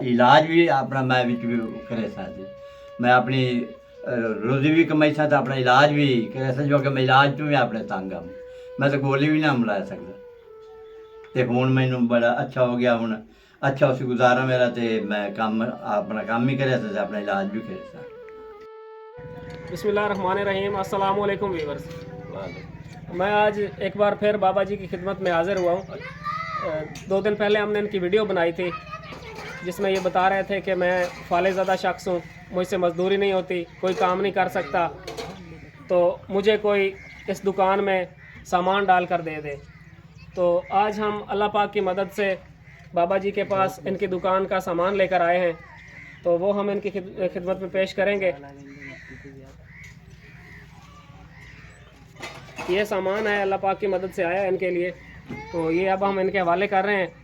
इलाज भी अपना मैं भी करे सा जी। मैं अपनी रोजी भी कमाई सा तो अपना इलाज भी करे सा, जो कि मैं इलाज तो भी अपने तंग हाँ। मैं तो गोली भी ना मिला सकता। तो हूँ मैनू बड़ा अच्छा हो गया, हूँ अच्छा उस गुजारा मेरा, तो मैं काम अपना काम ही करे सा, अपना इलाज भी करे सा। बिस्मिल्लाहिर्रहमानिर्रहीम। अस्सलाम वालेकुम व्यूअर्स। मैं आज एक बार फिर बाबा जी की खिदमत में हाज़िर हुआ हूँ। 2 दिन पहले हमने इनकी वीडियो बनाई थी जिसमें ये बता रहे थे कि मैं फालेज़दा शख्स हूँ, मुझसे मज़दूरी नहीं होती, कोई काम नहीं कर सकता, तो मुझे कोई इस दुकान में सामान डाल कर दे दे। तो आज हम अल्लाह पाक की मदद से बाबा जी के पास इनकी दुकान का सामान लेकर आए हैं, तो वो हम इनकी खिदमत में पेश करेंगे। ये सामान है, अल्लाह पाक की मदद से आया है इनके लिए, तो ये अब हम इनके हवाले कर रहे हैं।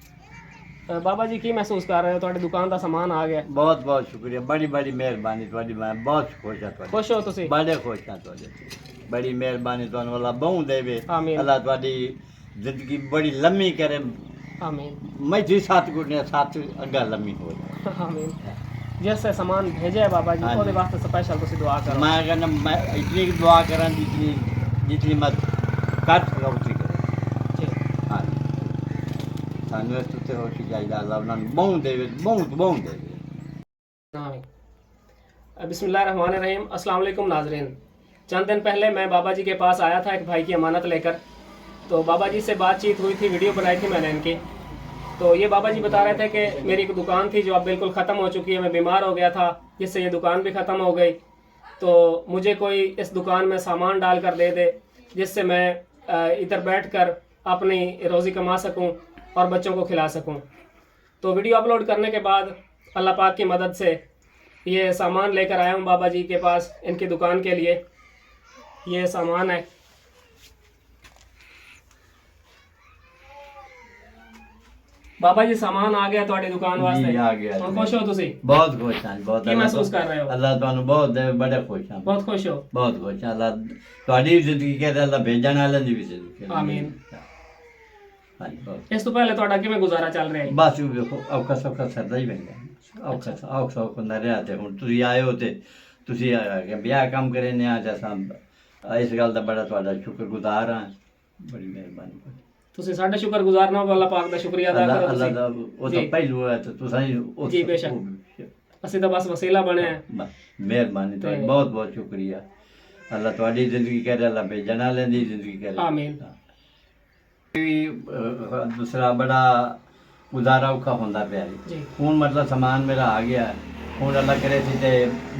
बाबा जी की महसूस कर रहे हो, थोड़ी दुकान का सामान आ गया? बहुत बहुत शुक्रिया, बड़ी बड़ी मेहरबानी थोड़ी, मैं बहुत खुश हाँ। खुश हो तुसी? बड़े खुश हाँ थोड़े, बड़ी मेहरबानी तो अल्लाह बहु देवे। आमीन। अल्लाह थोड़ी जिंदगी बड़ी लम्मी करे। आमीन। मैं जी 7 गुटने 7 अग्गा लम्मी हो जाए। आमीन। जैसे सामान भेजे है बाबा जी, ਉਹਦੇ ਵਾਸਤੇ स्पेशल तुसी दुआ करो। मैं कहना मैं इतनी दुआ करा जितनी मैं कर सका उतनी करें। हाँ सानू इस उत्ते हो चाहिए, अल्लाह उन्होंने बहु देवे, बहु देवे। बिस्मिल्लाहिर्रहमानिर्रहीम। अस्सलाम वालेकुम नाज़रीन। चंद दिन पहले मैं बाबा जी के पास आया था एक भाई की अमानत लेकर, तो बाबा जी से बातचीत हुई थी, वीडियो बनाई थी मैंने इनकी। तो ये बाबा जी बता रहे थे कि मेरी एक दुकान थी जो अब बिल्कुल ख़त्म हो चुकी है, मैं बीमार हो गया था जिससे ये दुकान भी ख़त्म हो गई, तो मुझे कोई इस दुकान में सामान डाल कर दे दे जिससे मैं इधर बैठ कर अपनी रोज़ी कमा सकूं और बच्चों को खिला सकूं। तो वीडियो अपलोड करने के बाद अल्लाह पाक की मदद से ये सामान लेकर आया हूँ बाबा जी के पास इनकी दुकान के लिए। ये सामान है, बाबा जी सामान आ गया ਤੁਹਾਡੀ दुकान वास्ते। जी आ गया। ਹੁਣ खुश हो ਤੁਸੀਂ? बहुत खुश हाँ, बहुत। ਕੀ महसूस कर रहे हो? अल्लाह ਤੁਹਾਨੂੰ बहुत दे, बड़े खुश हाँ, बहुत खुश हो? बहुत खुश हाँ। अल्लाह ਤੁਹਾਡੀ जिंदगी कहते अल्लाह भेजने वाले ਦੀ भी जिंदगी। आमीन। हाँ जी बहुत। ਇਸ ਤੋਂ ਪਹਿਲੇ ਤੁਹਾਡਾ ਕਿਵੇਂ ਗੁਜ਼ਾਰਾ ਚੱਲ ਰਿਹਾ ਹੈ? बस ਵੇਖੋ ਔਖਾ ਸੌਖਾ ਸਰਦਾ ਹੀ ਪੈਂਦਾ, ਔਖਾ ਸੌਖਾ ਹੁੰਦਾ ਰਿਹਾ। ਤੇ ਹੁਣ ਤੁਸੀਂ ਆਏ ਹੋ ਤੇ ਤੁਸੀਂ ਕਿ ਵਿਆਹ ਕੰਮ ਕਰੇ ਨੇ ਆ ਜਸਾਂ, ਇਸ ਗੱਲ ਦਾ ਬੜਾ ਤੁਹਾਡਾ ਸ਼ੁਕਰਗੁਜ਼ਾਰ ਹਾਂ, ਬੜੀ ਮਿਹਰਬਾਨੀ। ਤੁਸੀਂ ਸਾਡੇ ਸ਼ੁਕਰਗੁਜ਼ਾਰ ਨਾ ਹੋ, ਅੱਲਾਹ ਪਾਕ ਦਾ ਸ਼ੁਕਰੀਆ ਅਦਾ ਕਰੋ ਅੱਲਾਹ ਦਾ ਤੁਸੀਂ। ਉਹ ਤਾਂ ਪਹਿਲੂ ਹੈ ਤੇ ਤੁਸੀਂ ਜੀ ਬੇਸ਼ੱਕ, ਅਸੀਂ ਤਾਂ ਬਸ ਵਸੀਲਾ ਬਣੇ ਆ। ਮਿਹਰਬਾਨੀ ਤੁਹਾਡੀ, ਬਹੁਤ ਬਹੁਤ ਸ਼ੁਕਰੀਆ। ਅੱਲਾਹ ਤੁਹਾਡੀ ਜ਼ਿੰਦਗੀ ਕਰੇ, ਅੱਲਾਹ ਭੇਜਣ ਵਾਲਿਆਂ ਦੀ ਜ਼ਿੰਦਗੀ ਕਰੇ। ਆਮੀਨ। दूसरा बड़ा गुजारा औखा होंदा पिया जी। हूँ मतलब सामान मेरा आ गया, हूँ अल्लाह करे सी ते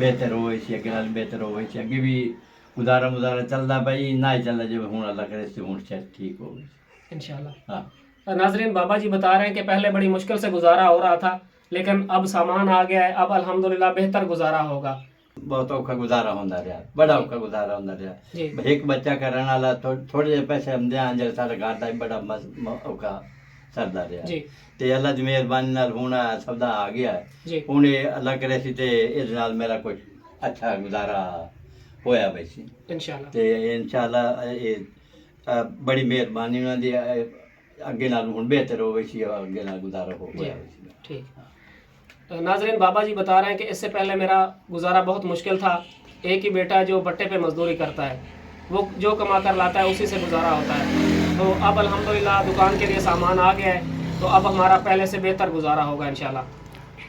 बेहतर होए सी, अगे नाल बेहतर होए सी, अगे भी गुजारा चलता भाई ना ही चलता जो हूँ अल्लाह करे सी हूँ ठीक हो गई इंशाल्लाह। हाँ। नाजरीन, बाबा जी बता रहे हैं कि पहले बड़ी मुश्किल से गुजारा हो रहा था, लेकिन अब सामान आ गया है, अब अल्हम्दुलिल्लाह बेहतर गुजारा होगा। बहुत औखा गुजारा होंदा रहा, बड़ा औखा गुजारा होंदा रहा। एक बच्चा करने वाला थोड़े जे पैसे आंदे आं जे सारे घर दा बड़ा औखा सरदा रहा। ते अल्लाह दी मेहरबानी नाल हुण सबदा आ गया है। हुण अल्लाह करे सी ते इस नाल मेरा कुछ अच्छा गुजारा होया वै सी इंशाल्लाह। ते इंशाल्लाह बड़ी मेहरबानी उन्हां दी, अगे नाल हुण बेहतर होवे सी, अगे नाल गुजारा होया वै सी। ठीक। नाजरीन, बाबा जी बता रहे हैं कि इससे पहले मेरा गुजारा बहुत मुश्किल था। एक ही बेटा जो भट्टे पे मजदूरी करता है, वो जो कमा कर लाता है उसी से गुजारा होता है। तो अब अल्हम्दुलिल्लाह दुकान के लिए सामान आ गया है, तो अब हमारा पहले से बेहतर गुजारा होगा इंशाल्लाह।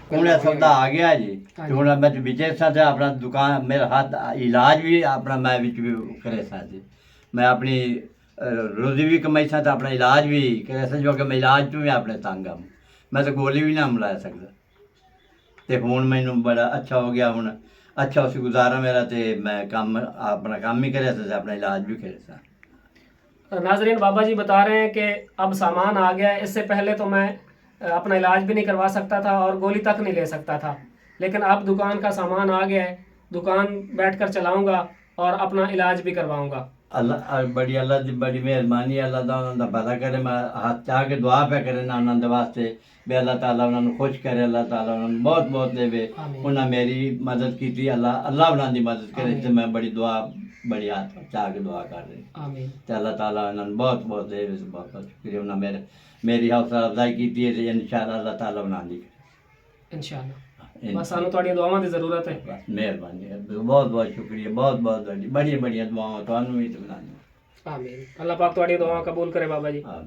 हूँ सौदा आ गया जी। हूँ मैं विजय साथ अपना दुकान मेरा हाथ इलाज भी अपना मैं भी करे सा जी। मैं अपनी रोजी भी कमाई सा तो अपना इलाज भी करे सा, जो कि मैं इलाज तो भी अपने तंग हाँ। मैं तो गोली भी ना मिला सकता। तो हूँ मैनू बड़ा अच्छा हो गया, हूँ अच्छा उस गुजारा मेरा, तो मैं काम अपना काम ही करे सा, अपना इलाज भी करे सा। नाजरीन, बाबा जी बता रहे हैं कि अब सामान आ गया है। इससे पहले तो मैं अपना इलाज भी नहीं करवा सकता था और गोली तक नहीं ले सकता था, लेकिन अब दुकान का सामान आ गया है, दुकान बैठकर चलाऊंगा और अपना इलाज भी करवाऊंगा। अल्लाह बड़ी, अल्लाह की बड़ी मेहरबानी, अल्लाह का उन्होंने भला करे। मैं हाथ चाह के दुआ पे करे ना उन्होंने वास्ते भी अल्लाह ताला उन्होंने खुश करे, अल्लाह ताला उन्होंने बहुत बहुत देवे। उन्हें मेरी मदद की थी, अल्लाह उन्होंने मदद करे, तो मैं बड़ी दुआ बड़ी हाथ चाह के दुआ कर रही। तो अल्लाह ताला उन्होंने बहुत बहुत देवे, बहुत बहुत शुक्रिया। उन्हें मेरी हौसला अफजाई की थी, इंशाअल्लाह अल्लाह ताला उन्होंने इंशाल्लाह बस सानू ਤੁਹਾਡੀਆਂ ਦੁਆਵਾਂ ਦੀ ਜ਼ਰੂਰਤ ਹੈ बस मेहरबानी है, बहुत बहुत शुक्रिया, बहुत बहुत बड़ी बड़ी दुआवां ਤੁਹਾਨੂੰ ਵੀ ਤੇ ਬਣਾਉਣੀ। ਆਮੀਨ। ਅੱਲਾਹ ਪਾਕ ਤੁਹਾਡੀਆਂ ਦੁਆਵਾਂ ਕਬੂਲ ਕਰੇ ਬਾਬਾ ਜੀ। ਹਾਂ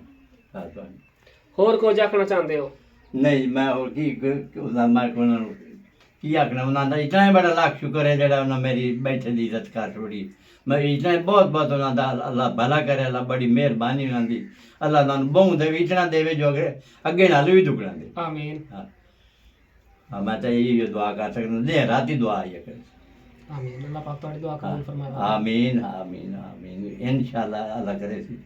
ਬਸ ਬਸ। ਹੋਰ ਕੁਝ ਆਖਣਾ ਚਾਹੁੰਦੇ ਹੋ? ਨਹੀਂ ਮੈਂ ਹੋਰ ਕੀ ਉਹਦਾ ਮੈਂ ਉਹਨਾਂ ਨੂੰ ਕੀ ਆਖਣਾ, ਉਹਨਾਂ ਦਾ ਇਤਨਾ ਹੀ ਬੜਾ ਲੱਖ ਸ਼ੁਕਰ ਹੈ ਜਿਹੜਾ ਉਹਨਾਂ ਮੇਰੀ ਬੈਠਣ ਦੀ ਇੱਜ਼ਤ ਕਰ ਛੋੜੀ। ਮੈਂ ਇਤਨਾ ਹੀ ਬਹੁਤ ਬਹੁਤ ਉਹਨਾਂ ਦਾ ਅੱਲਾਹ ਭਲਾ ਕਰੇ, ਅੱਲਾਹ ਬੜੀ ਮਿਹਰਬਾਨੀ ਉਹਨਾਂ ਦੀ, ਅੱਲਾਹ ਉਹਨਾਂ ਨੂੰ ਬਹੁ ਦੇਵੇ, ਇਤਨਾ ਦੇਵੇ ਜੋ ਅੱਗੇ ਨਾਲ ਵੀ ਦੁੱਗਣਾ ਦੇ। ਆਮੀਨ ਹਾਂ ਮੈਂ ਤਾਂ ਇਹੀ ਦੁਆ ਕਰ ਸਕਦਾ, ਦੇ ਰਾਤੀ ਦੁਆ ਆਇਆ ਕਰੇ। ਆਮੀਨ। ਅੱਲਾਹ ਪਾਕ ਤੁਹਾਡੀ ਦੁਆ ਕਬੂਲ ਫਰਮਾਏ। ਆਮੀਨ ਆਮੀਨ ਆਮੀਨ। ਇਨਸ਼ਾਅੱਲਾ ਅੱਲਾਹ ਕਰੇ ਸੀ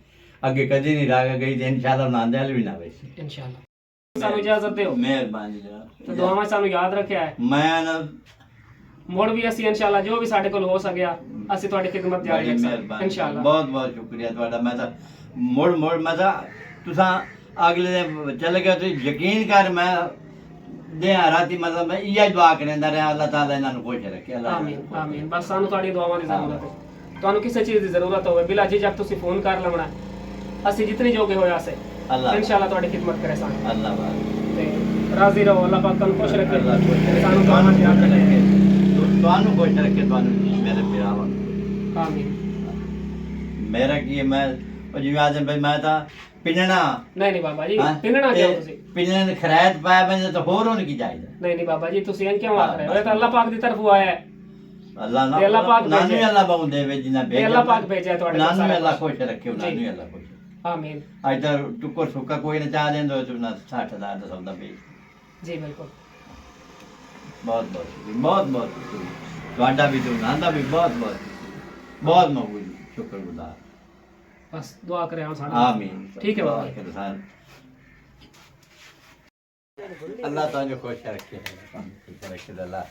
ਅੱਗੇ ਕਦੀ ਨਹੀਂ ਰਾਗ ਗਈ ਤੇ ਇਨਸ਼ਾਅੱਲਾ ਉਹਨਾਂ ਦੇ ਹਲ ਵੀ ਨਾ ਵੈਸੀ ਇਨਸ਼ਾਅੱਲਾ। ਸਾਨੂੰ ਇਜਾਜ਼ਤ ਦਿਓ। ਮਿਹਰਬਾਨੀ ਜਨਾਬ। ਤੇ ਦੁਆਵਾਂ ਸਾਨੂੰ ਯਾਦ ਰੱਖਿਆ ਹੈ। ਮੈਂ ਨਾ ਮੁੜ ਵੀ ਅਸੀਂ ਇਨਸ਼ਾਅੱਲਾ ਜੋ ਵੀ ਸਾਡੇ ਕੋਲ ਹੋ ਸਕਿਆ ਅਸੀਂ ਤੁਹਾਡੀ ਖਿਦਮਤ ਜਾਰੀ ਬੜੀ ਰੱਖਾਂਗੇ ਮਿਹਰਬਾਨੀ, ਇਨਸ਼ਾਅੱਲਾ। ਬਹੁਤ ਬਹੁਤ ਸ਼ੁਕਰੀਆ ਤੁਹਾਡਾ। ਮੈਂ ਤਾਂ ਮੁੜ ਮੈਂ ਤਾਂ ਤੁਸੀਂ ਅਗਲੇ ਦਿਨ ਚਲੇ ਗਏ, ਤੁਸੀਂ ਯਕੀਨ ਕਰ ਮੈਂ ਦੇ ਰਾਤੀ ਮਤਲਬ ਮੈਂ ਇਹ ਦੁਆ ਕਰਦਾ ਰਿਹਾ, ਅੱਲਾਹ ਤਾਲਾ ਇਹਨਾਂ ਨੂੰ ਖੁਸ਼ ਰੱਖੇ। ਅੱਲਾਹ ਆਮੀਨ ਆਮੀਨ। ਬਸ ਸਾਨੂੰ ਤੁਹਾਡੀ ਦੁਆਵਾਂ ਦੀ ਜ਼ਰੂਰਤ ਹੈ। ਤੁਹਾਨੂੰ ਕਿਸੇ ਚੀਜ਼ ਦੀ ਜ਼ਰੂਰਤ ਹੋਵੇ ਬਿਲਾ ਝਿਜਕ ਤੁਸੀਂ ਫੋਨ ਕਰ ਲਵਣਾ, ਅਸੀਂ ਜਿਤਨੀ ਜੋਗੇ ਹੋਇਆ ਸੇ ਅੱਲਾਹ ਇਨਸ਼ਾਅੱਲਾ ਤੁਹਾਡੀ ਖਿਦਮਤ ਕਰੇ ਸਾਨੂੰ। ਅੱਲਾਹ ਤੇ ਰਾਜ਼ੀ ਰਹੋ, ਅੱਲਾਹ ਪਾਕ ਤੁਹਾਨੂੰ ਖੁਸ਼ ਰੱਖੇ। ਅੱਲਾਹ ਖੁਸ਼ ਰੱਖੇ, ਸਾਨੂੰ ਤੁਹਾਨੂੰ ਦੁਆਵਾਂ ਯਾਦ ਰੱਖੇ। ਤੁਹਾਨੂੰ ਖੁਸ਼ ਰੱਖੇ, ਤੁਹਾਨੂੰ ਮੇਰੇ ਭਰਾਵਾਂ ਨੂੰ। ਆਮੀਨ। ਮੇਰਾ ਕੀ ਹੈ, ਮੈਂ ਉਹ ਜਿਵੇਂ ਆਜਮ ਭਾਈ ਮੈਂ ਤਾਂ ਪਿੰਨਣਾ ਨਹੀਂ ਨਹੀਂ ਬਾਬਾ ਜੀ ਹਾਂ? ਪਿੰਨਣਾ ਕਿਉਂ ਤੁਸੀਂ? ਪਿੰਨਣ ਖਰਾਇਤ ਪਾਇਆ ਬੰਦੇ ਤਾਂ ਹੋਰ ਹੋਣ ਕੀ ਚਾਹੀਦਾ। ਨਹੀਂ ਨਹੀਂ ਬਾਬਾ ਜੀ ਤੁਸੀਂ ਇਹ ਕਿਉਂ ਆਖ ਰਹੇ ਹੋ? ਇਹ ਤਾਂ ਅੱਲਾਹ ਪਾਕ ਦੀ ਤਰਫੋਂ ਆਇਆ ਹੈ। ਅੱਲਾਹ ਨਾ ਤੇ ਅੱਲਾਹ ਪਾਕ ਨਾਨੂੰ ਭੇਜੇ। ਅੱਲਾਹ ਬਾਉ ਦੇਵੇ ਜਿੰਨਾ ਇਹ ਅੱਲਾਹ ਪਾਕ ਭੇਜਿਆ ਤੁਹਾਡੇ ਕੋਲ ਨਾਨੂੰ ਸਾਰਾ ਅੱਲਾਹ ਕੁਛ। ਖੁਸ਼ ਰੱਖੇ, ਜੀ। ਨਾਨੂੰ ਅੱਲਾਹ ਖੁਸ਼। ਆਮੀਨ। ਅੱਜ ਤਾਂ ਟੁੱਕਰ ਸੁੱਕਾ ਕੋਈ ਨਾ ਚਾਹ ਦੇਂਦੋ ਤੇ ਨਾ 60,000 ਦਾ ਸੌਦਾ ਵੇਚ। ਜੀ ਬਿਲਕੁਲ। ਬਹੁਤ ਬਹੁਤ ਸ਼ੁਕਰੀਆ, ਬਹੁਤ ਬਹੁਤ ਸ਼ੁਕਰੀਆ ਤੁਹਾਡਾ ਵੀ, ਤੁਹਾਨੂੰ ਦਾ ਵੀ ਬਹੁਤ ਬਹੁਤ ਸ਼ੁਕਰੀਆ। ਬਹੁਤ ਮਕਬੂਲ ਸ਼ੁਕਰਗੁਜ਼ਾਰ। ਬਸ ਦੁਆ ਕਰੇ ਹਾਂ ਸਾਡੇ। ਆਮੀਨ। ਠੀਕ ਹੈ ਬਾਬਾ ਜੀ। اللہ تعالیٰ خوش رکھے اللہ